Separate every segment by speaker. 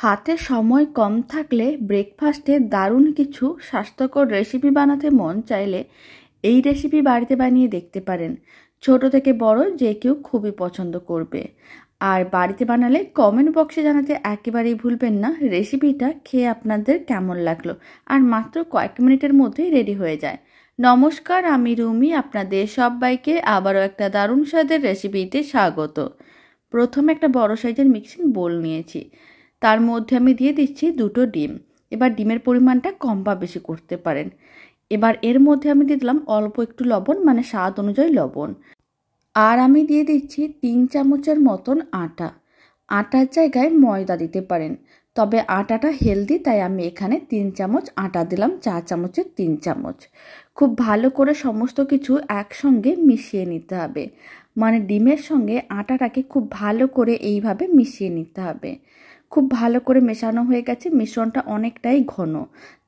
Speaker 1: হাতে সময় কম থাকলে ব্রেকফাস্টে দারুণ কিছু স্বাস্থ্যকর রেসিপি বানাতে মন চাইলে এই রেসিপি বাড়িতে বানিয়ে দেখতে পারেন। ছোট থেকে বড় যে কেউ খুবই পছন্দ করবে। আর বাড়িতে বানালে কমেন্ট বক্সে জানাতে একেবারেই ভুলবেন না রেসিপিটা খেয়ে আপনাদের কেমন লাগলো। আর মাত্র কয়েক মিনিটের মধ্যেই রেডি হয়ে যায়। নমস্কার, আমি রুমি, আপনাদের সবাইকে আবারও একটা দারুণ স্বাদের রেসিপিতে স্বাগত। প্রথমে একটা বড় সাইজের মিক্সিং বোল নিয়েছি, তার মধ্যে আমি দিয়ে দিচ্ছি 2টো ডিম। এবার ডিমের পরিমাণটা কম বা বেশি করতে পারেন। এবার এর মধ্যে আমি দিয়ে দিলাম অল্প একটু লবণ, মানে স্বাদ অনুযায়ী লবণ। আর আমি দিয়ে দিচ্ছি 3 চামচের মতন আটা। আটার জায়গায় ময়দা দিতে পারেন, তবে আটাটা হেলদি, তাই আমি এখানে 3 চামচ আটা দিলাম, 4 চামচের 3 চামচ। খুব ভালো করে সমস্ত কিছু একসঙ্গে মিশিয়ে নিতে হবে, মানে ডিমের সঙ্গে আটাটাকে খুব ভালো করে এইভাবে মিশিয়ে নিতে হবে। খুব ভালো করে মেশানো হয়ে গেছে, মিশ্রণটা অনেকটাই ঘন,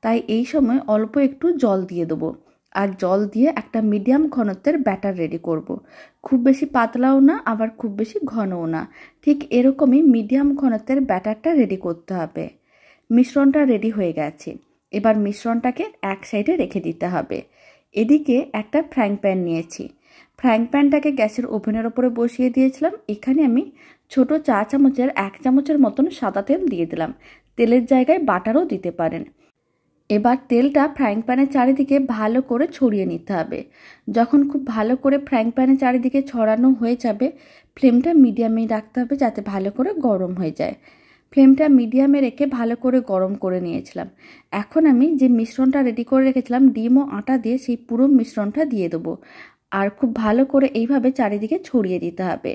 Speaker 1: তাই এই সময় অল্প একটু জল দিয়ে দেবো। আর জল দিয়ে একটা মিডিয়াম ঘনত্বের ব্যাটার রেডি করব। খুব বেশি পাতলাও না, আবার খুব বেশি ঘনও না, ঠিক এরকমই মিডিয়াম ঘনত্বের ব্যাটারটা রেডি করতে হবে। মিশ্রণটা রেডি হয়ে গেছে, এবার মিশ্রণটাকে এক সাইডে রেখে দিতে হবে। এদিকে একটা ফ্রাইং প্যান নিয়েছি, ফ্রাইং প্যানটাকে গ্যাসের ওভেনের ওপরে বসিয়ে দিয়েছিলাম। এখানে আমি ছোট 4 চামচের 1 চামচের মতন সাদা তেল দিয়ে দিলাম। তেলের জায়গায় বাটারও দিতে পারেন। এবার তেলটা ফ্রাইং প্যানের চারিদিকে ভালো করে ছড়িয়ে নিতে হবে। যখন খুব ভালো করে ফ্রাইং প্যানের চারিদিকে ছড়ানো হয়ে যাবে, ফ্লেমটা মিডিয়ামেই রাখতে হবে যাতে ভালো করে গরম হয়ে যায়। ফ্লেমটা মিডিয়ামে রেখে ভালো করে গরম করে নিয়েছিলাম। এখন আমি যে মিশ্রণটা রেডি করে রেখেছিলাম ডিম ও আটা দিয়ে, সেই পুরো মিশ্রণটা দিয়ে দেবো। আর খুব ভালো করে এইভাবে চারিদিকে ছড়িয়ে দিতে হবে।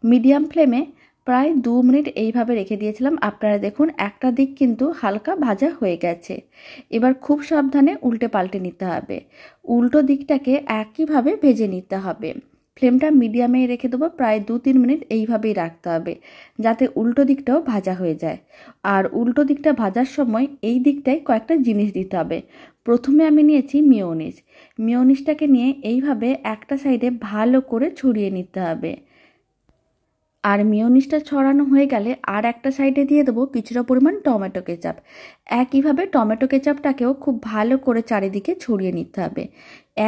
Speaker 1: মিডিয়াম ফ্লেমে প্রায় 2 মিনিট এইভাবে রেখে দিয়েছিলাম। আপনারা দেখুন একটা দিক কিন্তু হালকা ভাজা হয়ে গেছে। এবার খুব সাবধানে উল্টে পাল্টে নিতে হবে। উল্টো দিকটাকে একইভাবে ভেজে নিতে হবে। ফ্লেমটা মিডিয়ামে রেখে দেবো, প্রায় 2-3 মিনিট এইভাবেই রাখতে হবে যাতে উল্টো দিকটাও ভাজা হয়ে যায়। আর উল্টো দিকটা ভাজার সময় এই দিকটায় কয়েকটা জিনিস দিতে হবে। প্রথমে আমি নিয়েছি মেয়োনিজ। মেয়োনিজটাকে নিয়ে এইভাবে একটা সাইডে ভালো করে ছড়িয়ে নিতে হবে। আর মেয়োনিজটা ছড়ানো হয়ে গেলে আর একটা সাইডে দিয়ে দেবো কিছুটা পরিমাণ টমেটো কেচাপ। একইভাবে টমেটো কেচাপটাকেও খুব ভালো করে চারিদিকে ছড়িয়ে নিতে হবে।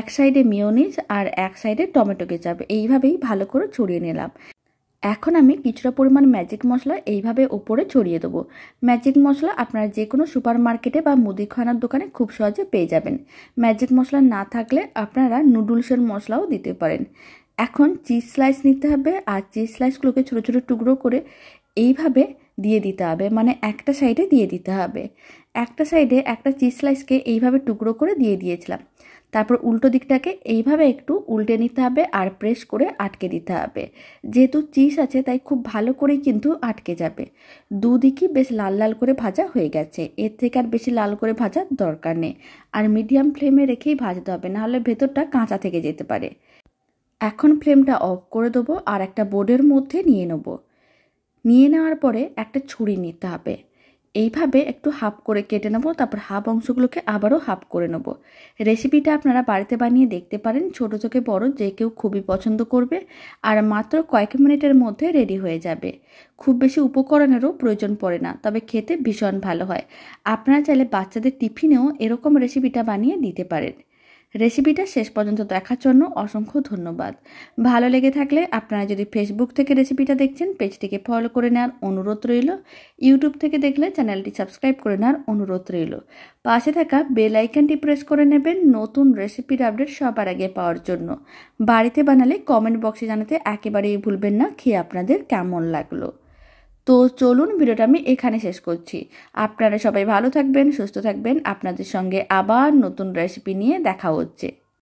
Speaker 1: এক সাইডে মেয়োনিজ আর এক সাইডে টমেটো কেচাপ, এইভাবেই ভালো করে ছড়িয়ে নিলাম। এখন আমি কিছুটা পরিমাণ ম্যাজিক মশলা এইভাবে ওপরে ছড়িয়ে দেবো। ম্যাজিক মশলা আপনারা যে কোনো সুপার মার্কেটে বা মুদিখানার দোকানে খুব সহজে পেয়ে যাবেন। ম্যাজিক মশলা না থাকলে আপনারা নুডলসের মশলাও দিতে পারেন। এখন চিজ স্লাইস নিতে হবে, আর চিজ স্লাইসগুলোকে ছোটো ছোটো টুকরো করে এইভাবে দিয়ে দিতে হবে, মানে একটা সাইডে দিয়ে দিতে হবে। একটা সাইডে একটা চিজ স্লাইসকে এইভাবে টুকরো করে দিয়ে দিয়েছিলাম। তারপর উল্টো দিকটাকে এইভাবে একটু উল্টে নিতে হবে আর প্রেস করে আটকে দিতে হবে। যেহেতু চিজ আছে তাই খুব ভালো করেই কিন্তু আটকে যাবে। দুদিকই বেশ লাল লাল করে ভাজা হয়ে গেছে, এর থেকে আর বেশি লাল করে ভাজার দরকার নেই। আর মিডিয়াম ফ্লেমে রেখেই ভাজতে হবে, নাহলে ভেতরটা কাঁচা থেকে যেতে পারে। এখন ফ্লেমটা অফ করে দেবো আর একটা বোর্ডের মধ্যে নিয়ে নেব। নিয়ে নেওয়ার পরে একটা ছুরি নিতে হবে, এইভাবে একটু হাফ করে কেটে নেব, তারপর হাফ অংশগুলোকে আবারও হাফ করে নেব। রেসিপিটা আপনারা বাড়িতে বানিয়ে দেখতে পারেন, ছোট থেকে বড় যে কেউ খুবই পছন্দ করবে। আর মাত্র কয়েক মিনিটের মধ্যে রেডি হয়ে যাবে। খুব বেশি উপকরণেরও প্রয়োজন পড়ে না, তবে খেতে ভীষণ ভালো হয়। আপনারা চাইলে বাচ্চাদের টিফিনেও এরকম রেসিপিটা বানিয়ে দিতে পারেন। রেসিপিটা শেষ পর্যন্ত দেখার জন্য অসংখ্য ধন্যবাদ। ভালো লেগে থাকলে আপনারা যদি ফেসবুক থেকে রেসিপিটা দেখছেন পেজটিকে ফলো করে নেওয়ার অনুরোধ রইল। ইউটিউব থেকে দেখলে চ্যানেলটি সাবস্ক্রাইব করে নেওয়ার অনুরোধ রইল। পাশে থাকা বেল আইকনটি প্রেস করে নেবেন নতুন রেসিপির আপডেট সবার আগে পাওয়ার জন্য। বাড়িতে বানালে কমেন্ট বক্সে জানাতে একেবারেই ভুলবেন না খেয়ে আপনাদের কেমন লাগলো। তো চলুন ভিডিওটা আমি এখানে শেষ করছি। আপনারা সবাই ভালো থাকবেন, সুস্থ থাকবেন। আপনাদের সঙ্গে আবার নতুন রেসিপি নিয়ে দেখা হচ্ছে।